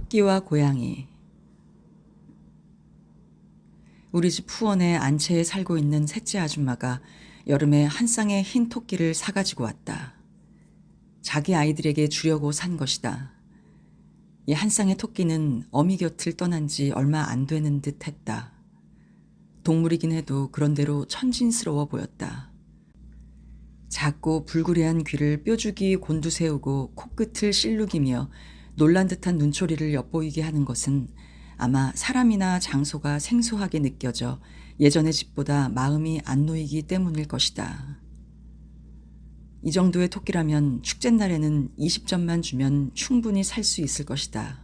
토끼와 고양이. 우리 집 후원의 안채에 살고 있는 셋째 아줌마가 여름에 한 쌍의 흰 토끼를 사가지고 왔다. 자기 아이들에게 주려고 산 것이다. 이 한 쌍의 토끼는 어미 곁을 떠난 지 얼마 안 되는 듯 했다. 동물이긴 해도 그런대로 천진스러워 보였다. 작고 불구레한 귀를 뾰족이 곤두세우고 코끝을 실룩이며 놀란 듯한 눈초리를 엿보이게 하는 것은 아마 사람이나 장소가 생소하게 느껴져 예전의 집보다 마음이 안 놓이기 때문일 것이다. 이 정도의 토끼라면 축제날에는 20점만 주면 충분히 살 수 있을 것이다.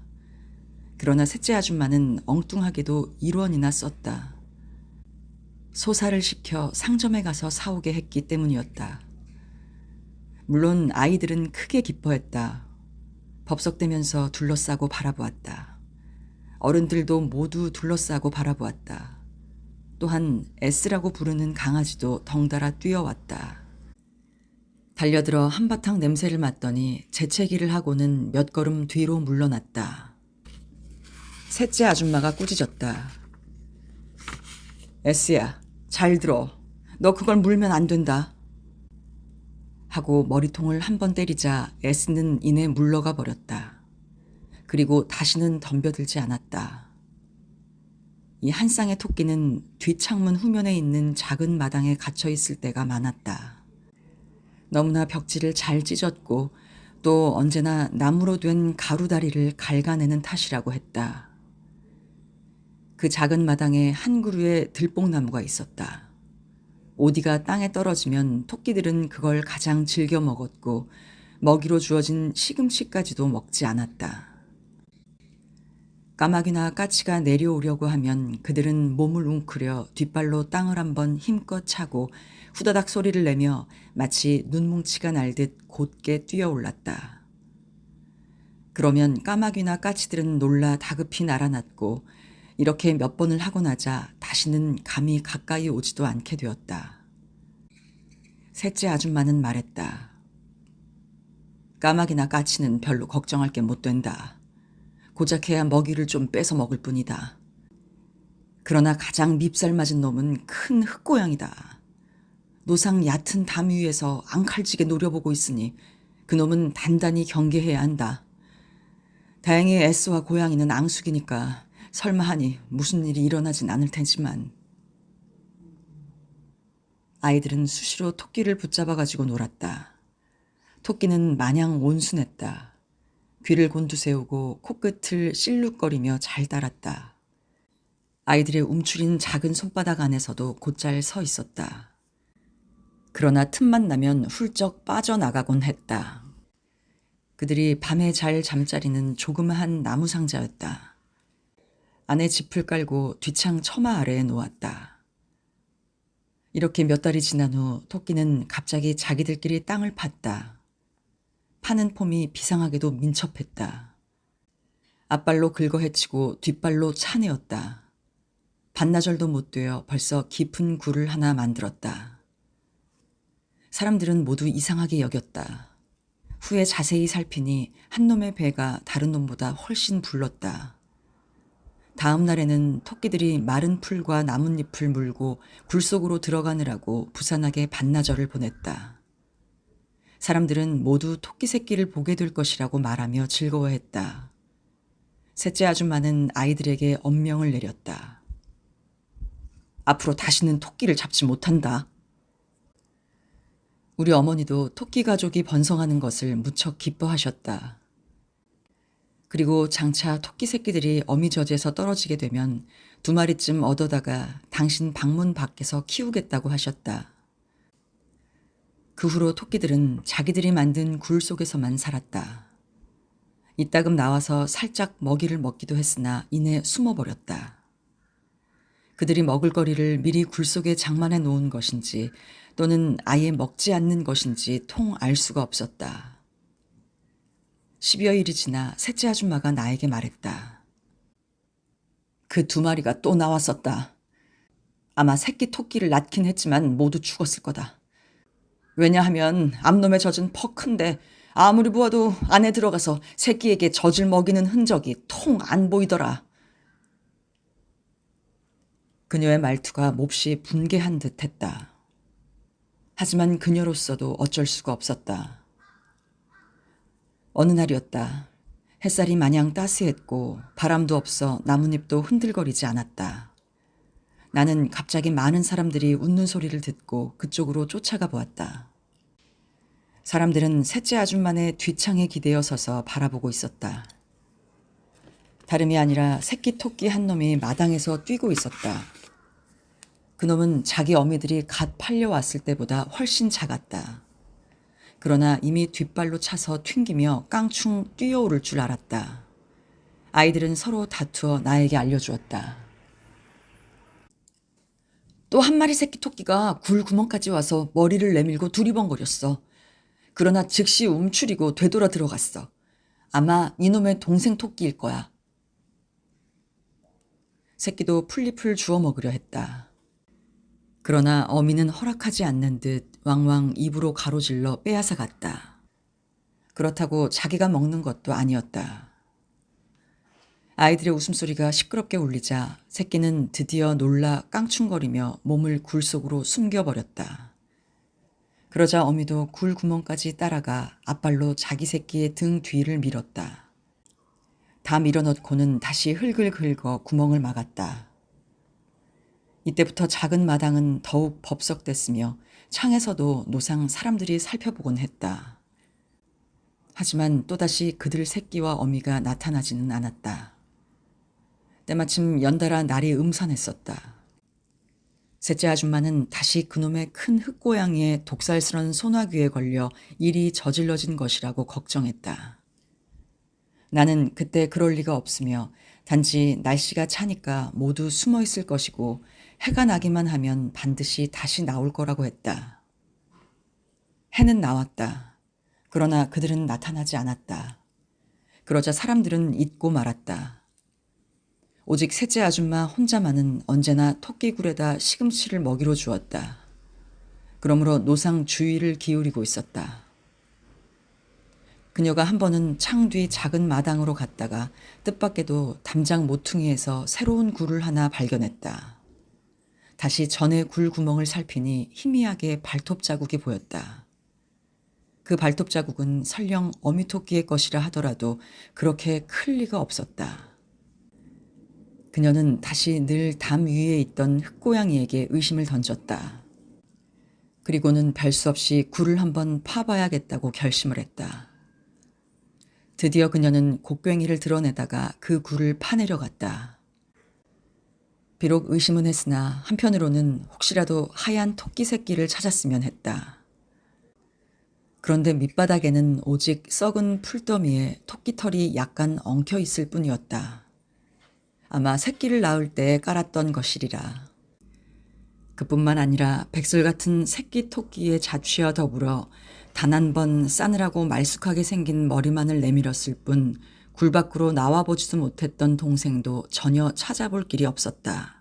그러나 셋째 아줌마는 엉뚱하게도 1원이나 썼다. 소사를 시켜 상점에 가서 사오게 했기 때문이었다. 물론 아이들은 크게 기뻐했다. 법석대면서 둘러싸고 바라보았다. 어른들도 모두 둘러싸고 바라보았다. 또한 S라고 부르는 강아지도 덩달아 뛰어왔다. 달려들어 한바탕 냄새를 맡더니 재채기를 하고는 몇 걸음 뒤로 물러났다. 셋째 아줌마가 꾸짖었다. S야, 잘 들어. 너 그걸 물면 안 된다. 하고 머리통을 한 번 때리자 S는 이내 물러가 버렸다. 그리고 다시는 덤벼들지 않았다. 이 한 쌍의 토끼는 뒷창문 후면에 있는 작은 마당에 갇혀 있을 때가 많았다. 너무나 벽지를 잘 찢었고 또 언제나 나무로 된 가루다리를 갉아내는 탓이라고 했다. 그 작은 마당에 한 그루의 들뽕나무가 있었다. 오디가 땅에 떨어지면 토끼들은 그걸 가장 즐겨 먹었고 먹이로 주어진 시금치까지도 먹지 않았다. 까마귀나 까치가 내려오려고 하면 그들은 몸을 웅크려 뒷발로 땅을 한번 힘껏 차고 후다닥 소리를 내며 마치 눈뭉치가 날듯 곧게 뛰어올랐다. 그러면 까마귀나 까치들은 놀라 다급히 날아났고 이렇게 몇 번을 하고 나자 다시는 감히 가까이 오지도 않게 되었다. 셋째 아줌마는 말했다. 까마귀나 까치는 별로 걱정할 게 못 된다. 고작해야 먹이를 좀 뺏어 먹을 뿐이다. 그러나 가장 밉살 맞은 놈은 큰 흑고양이다. 노상 얕은 담 위에서 앙칼지게 노려보고 있으니 그놈은 단단히 경계해야 한다. 다행히 S와 고양이는 앙숙이니까 설마 하니 무슨 일이 일어나진 않을 테지만. 아이들은 수시로 토끼를 붙잡아가지고 놀았다. 토끼는 마냥 온순했다. 귀를 곤두세우고 코끝을 실룩거리며 잘 따랐다. 아이들의 움츠린 작은 손바닥 안에서도 곧잘 서 있었다. 그러나 틈만 나면 훌쩍 빠져나가곤 했다. 그들이 밤에 잘 잠자리는 조그마한 나무 상자였다. 안에 짚을 깔고 뒷창 처마 아래에 놓았다. 이렇게 몇 달이 지난 후 토끼는 갑자기 자기들끼리 땅을 팠다. 파는 폼이 비상하게도 민첩했다. 앞발로 긁어헤치고 뒷발로 차내었다. 반나절도 못 되어 벌써 깊은 굴을 하나 만들었다. 사람들은 모두 이상하게 여겼다. 후에 자세히 살피니 한 놈의 배가 다른 놈보다 훨씬 불렀다. 다음 날에는 토끼들이 마른 풀과 나뭇잎을 물고 굴 속으로 들어가느라고 부산하게 반나절을 보냈다. 사람들은 모두 토끼 새끼를 보게 될 것이라고 말하며 즐거워했다. 셋째 아줌마는 아이들에게 엄명을 내렸다. 앞으로 다시는 토끼를 잡지 못한다. 우리 어머니도 토끼 가족이 번성하는 것을 무척 기뻐하셨다. 그리고 장차 토끼 새끼들이 어미젖에서 떨어지게 되면 2마리쯤 얻어다가 당신 방문 밖에서 키우겠다고 하셨다. 그 후로 토끼들은 자기들이 만든 굴 속에서만 살았다. 이따금 나와서 살짝 먹이를 먹기도 했으나 이내 숨어버렸다. 그들이 먹을 거리를 미리 굴 속에 장만해 놓은 것인지 또는 아예 먹지 않는 것인지 통 알 수가 없었다. 10여일이 지나 셋째 아줌마가 나에게 말했다. 그 2마리가 또 나왔었다. 아마 새끼 토끼를 낳긴 했지만 모두 죽었을 거다. 왜냐하면 앞놈의 젖은 퍽 큰데 아무리 보아도 안에 들어가서 새끼에게 젖을 먹이는 흔적이 통 안 보이더라. 그녀의 말투가 몹시 분개한 듯했다. 하지만 그녀로서도 어쩔 수가 없었다. 어느 날이었다. 햇살이 마냥 따스했고 바람도 없어 나뭇잎도 흔들거리지 않았다. 나는 갑자기 많은 사람들이 웃는 소리를 듣고 그쪽으로 쫓아가 보았다. 사람들은 셋째 아줌마네 뒷창에 기대어 서서 바라보고 있었다. 다름이 아니라 새끼 토끼 한 놈이 마당에서 뛰고 있었다. 그놈은 자기 어미들이 갓 팔려왔을 때보다 훨씬 작았다. 그러나 이미 뒷발로 차서 튕기며 깡충 뛰어오를 줄 알았다. 아이들은 서로 다투어 나에게 알려주었다. 또 한 마리 새끼 토끼가 굴 구멍까지 와서 머리를 내밀고 두리번거렸어. 그러나 즉시 움츠리고 되돌아 들어갔어. 아마 이놈의 동생 토끼일 거야. 새끼도 풀잎을 주워 먹으려 했다. 그러나 어미는 허락하지 않는 듯 왕왕 입으로 가로질러 빼앗아 갔다. 그렇다고 자기가 먹는 것도 아니었다. 아이들의 웃음소리가 시끄럽게 울리자 새끼는 드디어 놀라 깡충거리며 몸을 굴 속으로 숨겨버렸다. 그러자 어미도 굴 구멍까지 따라가 앞발로 자기 새끼의 등 뒤를 밀었다. 다 밀어넣고는 다시 흙을 긁어 구멍을 막았다. 이때부터 작은 마당은 더욱 법석됐으며 창에서도 노상 사람들이 살펴보곤 했다. 하지만 또다시 그들 새끼와 어미가 나타나지는 않았다. 때마침 연달아 날이 음산했었다. 셋째 아줌마는 다시 그놈의 큰 흙고양이의 독살스런 소나귀에 걸려 일이 저질러진 것이라고 걱정했다. 나는 그때 그럴 리가 없으며 단지 날씨가 차니까 모두 숨어 있을 것이고 해가 나기만 하면 반드시 다시 나올 거라고 했다. 해는 나왔다. 그러나 그들은 나타나지 않았다. 그러자 사람들은 잊고 말았다. 오직 셋째 아줌마 혼자만은 언제나 토끼굴에다 시금치를 먹이로 주었다. 그러므로 노상 주의를 기울이고 있었다. 그녀가 한 번은 창 뒤 작은 마당으로 갔다가 뜻밖에도 담장 모퉁이에서 새로운 굴을 하나 발견했다. 다시 전의 굴 구멍을 살피니 희미하게 발톱 자국이 보였다. 그 발톱 자국은 설령 어미토끼의 것이라 하더라도 그렇게 클 리가 없었다. 그녀는 다시 늘 담 위에 있던 흙고양이에게 의심을 던졌다. 그리고는 별 수 없이 굴을 한번 파봐야겠다고 결심을 했다. 드디어 그녀는 곡괭이를 드러내다가 그 굴을 파내려갔다. 비록 의심은 했으나 한편으로는 혹시라도 하얀 토끼 새끼를 찾았으면 했다. 그런데 밑바닥에는 오직 썩은 풀더미에 토끼털이 약간 엉켜 있을 뿐이었다. 아마 새끼를 낳을 때 깔았던 것이리라. 그뿐만 아니라 백설 같은 새끼 토끼의 자취와 더불어 단 한 번 싸늘하고 말쑥하게 생긴 머리만을 내밀었을 뿐 굴 밖으로 나와보지도 못했던 동생도 전혀 찾아볼 길이 없었다.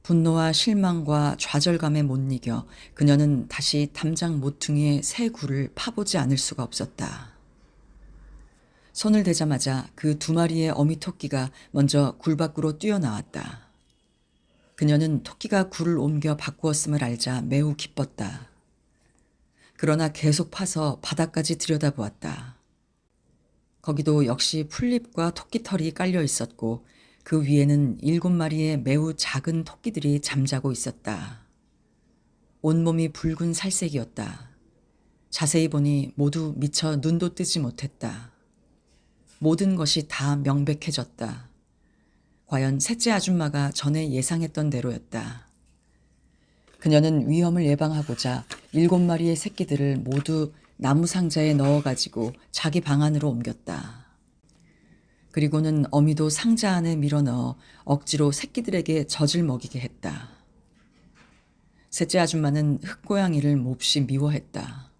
분노와 실망과 좌절감에 못 이겨 그녀는 다시 담장 모퉁이에 새 굴을 파보지 않을 수가 없었다. 손을 대자마자 그 두 마리의 어미 토끼가 먼저 굴 밖으로 뛰어나왔다. 그녀는 토끼가 굴을 옮겨 바꾸었음을 알자 매우 기뻤다. 그러나 계속 파서 바닥까지 들여다보았다. 거기도 역시 풀잎과 토끼털이 깔려 있었고 그 위에는 7마리의 매우 작은 토끼들이 잠자고 있었다. 온몸이 붉은 살색이었다. 자세히 보니 모두 미처 눈도 뜨지 못했다. 모든 것이 다 명백해졌다. 과연 셋째 아줌마가 전에 예상했던 대로였다. 그녀는 위험을 예방하고자 7마리의 새끼들을 모두 나무 상자에 넣어가지고 자기 방 안으로 옮겼다. 그리고는 어미도 상자 안에 밀어넣어 억지로 새끼들에게 젖을 먹이게 했다. 셋째 아줌마는 흙고양이를 몹시 미워했다.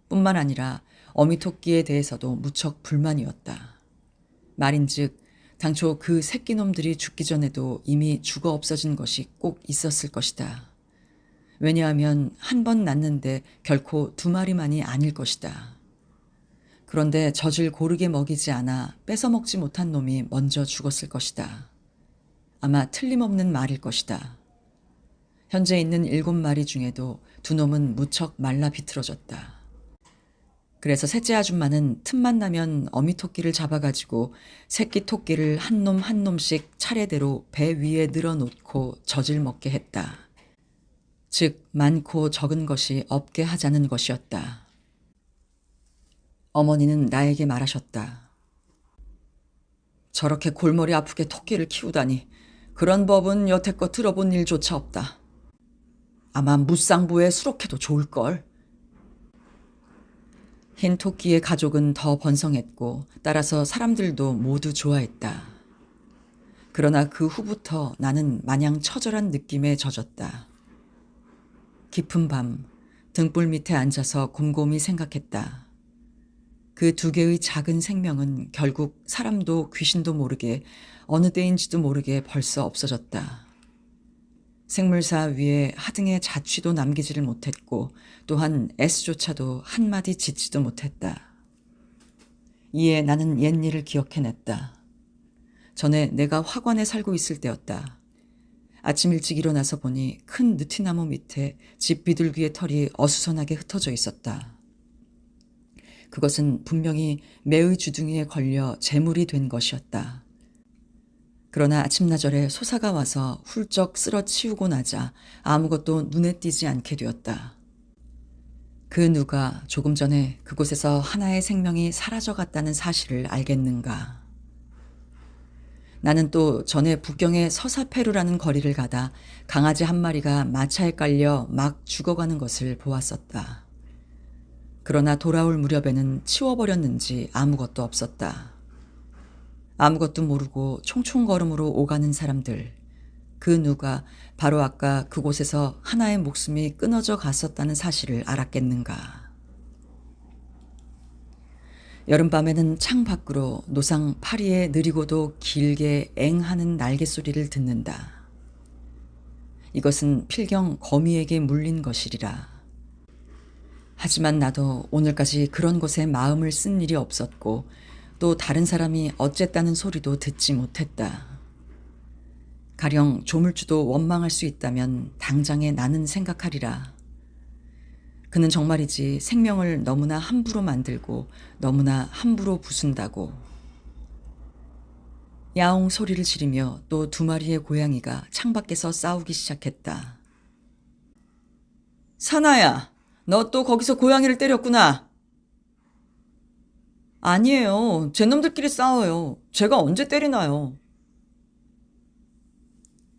뿐만 아니라 어미 토끼에 대해서도 무척 불만이었다. 말인즉 당초 그 새끼놈들이 죽기 전에도 이미 죽어 없어진 것이 꼭 있었을 것이다. 왜냐하면 한 번 낳는데 결코 2마리만이 아닐 것이다. 그런데 젖을 고르게 먹이지 않아 뺏어 먹지 못한 놈이 먼저 죽었을 것이다. 아마 틀림없는 말일 것이다. 현재 있는 7마리 중에도 2놈은 무척 말라 비틀어졌다. 그래서 셋째 아줌마는 틈만 나면 어미 토끼를 잡아가지고 새끼 토끼를 한 놈 한 놈씩 차례대로 배 위에 늘어놓고 젖을 먹게 했다. 즉 많고 적은 것이 없게 하자는 것이었다. 어머니는 나에게 말하셨다. 저렇게 골머리 아프게 토끼를 키우다니 그런 법은 여태껏 들어본 일조차 없다. 아마 무쌍부에 수록해도 좋을걸. 흰 토끼의 가족은 더 번성했고 따라서 사람들도 모두 좋아했다. 그러나 그 후부터 나는 마냥 처절한 느낌에 젖었다. 깊은 밤 등불 밑에 앉아서 곰곰이 생각했다. 그 2개의 작은 생명은 결국 사람도 귀신도 모르게 어느 때인지도 모르게 벌써 없어졌다. 생물사 위에 하등의 자취도 남기지를 못했고 또한 S조차도 한마디 짓지도 못했다. 이에 나는 옛일을 기억해냈다. 전에 내가 화관에 살고 있을 때였다. 아침 일찍 일어나서 보니 큰 느티나무 밑에 집 비둘기의 털이 어수선하게 흩어져 있었다. 그것은 분명히 매의 주둥이에 걸려 재물이 된 것이었다. 그러나 아침나절에 소사가 와서 훌쩍 쓸어 치우고 나자 아무것도 눈에 띄지 않게 되었다. 그 누가 조금 전에 그곳에서 하나의 생명이 사라져갔다는 사실을 알겠는가. 나는 또 전에 북경의 서사페루라는 거리를 가다 강아지 한 마리가 마차에 깔려 막 죽어가는 것을 보았었다. 그러나 돌아올 무렵에는 치워버렸는지 아무것도 없었다. 아무것도 모르고 총총걸음으로 오가는 사람들, 그 누가 바로 아까 그곳에서 하나의 목숨이 끊어져 갔었다는 사실을 알았겠는가. 여름밤에는 창 밖으로 노상 파리의 느리고도 길게 앵하는 날개 소리를 듣는다. 이것은 필경 거미에게 물린 것이리라. 하지만 나도 오늘까지 그런 곳에 마음을 쓴 일이 없었고 또 다른 사람이 어쨌다는 소리도 듣지 못했다. 가령 조물주도 원망할 수 있다면 당장에 나는 생각하리라. 그는 정말이지 생명을 너무나 함부로 만들고 너무나 함부로 부순다고. 야옹 소리를 지르며 또 2마리의 고양이가 창밖에서 싸우기 시작했다. 사나야, 너 또 거기서 고양이를 때렸구나. 아니에요. 제 놈들끼리 싸워요. 제가 언제 때리나요?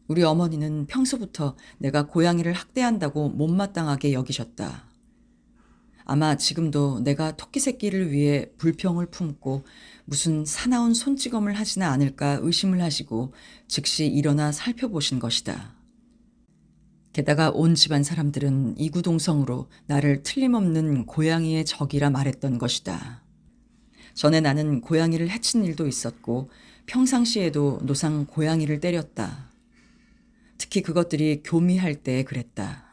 우리 어머니는 평소부터 내가 고양이를 학대한다고 못마땅하게 여기셨다. 아마 지금도 내가 토끼 새끼를 위해 불평을 품고 무슨 사나운 손찌검을 하지는 않을까 의심을 하시고 즉시 일어나 살펴보신 것이다. 게다가 온 집안 사람들은 이구동성으로 나를 틀림없는 고양이의 적이라 말했던 것이다. 전에 나는 고양이를 해친 일도 있었고 평상시에도 노상 고양이를 때렸다. 특히 그것들이 교미할 때 그랬다.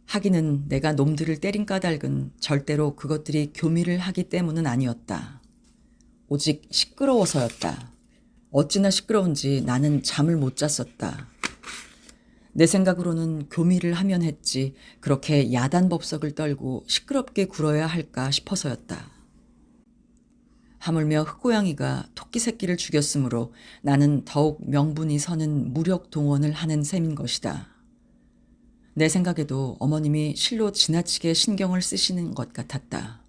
하기는 내가 놈들을 때린 까닭은 절대로 그것들이 교미를 하기 때문은 아니었다. 오직 시끄러워서였다. 어찌나 시끄러운지 나는 잠을 못 잤었다. 내 생각으로는 교미를 하면 했지 그렇게 야단법석을 떨고 시끄럽게 굴어야 할까 싶어서였다. 하물며 흑고양이가 토끼 새끼를 죽였으므로 나는 더욱 명분이 서는 무력 동원을 하는 셈인 것이다. 내 생각에도 어머님이 실로 지나치게 신경을 쓰시는 것 같았다.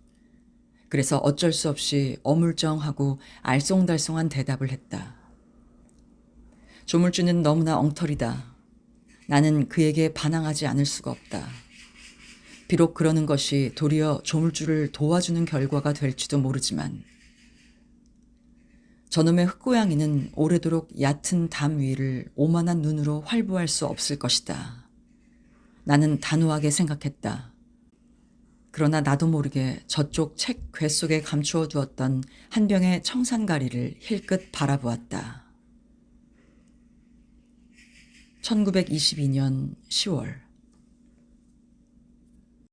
그래서 어쩔 수 없이 어물쩡하고 알쏭달쏭한 대답을 했다. 조물주는 너무나 엉터리다. 나는 그에게 반항하지 않을 수가 없다. 비록 그러는 것이 도리어 조물주를 도와주는 결과가 될지도 모르지만 저놈의 흑고양이는 오래도록 얕은 담 위를 오만한 눈으로 활보할 수 없을 것이다. 나는 단호하게 생각했다. 그러나 나도 모르게 저쪽 책 궤 속에 감추어 두었던 한 병의 청산가리를 힐끗 바라보았다. 1922년 10월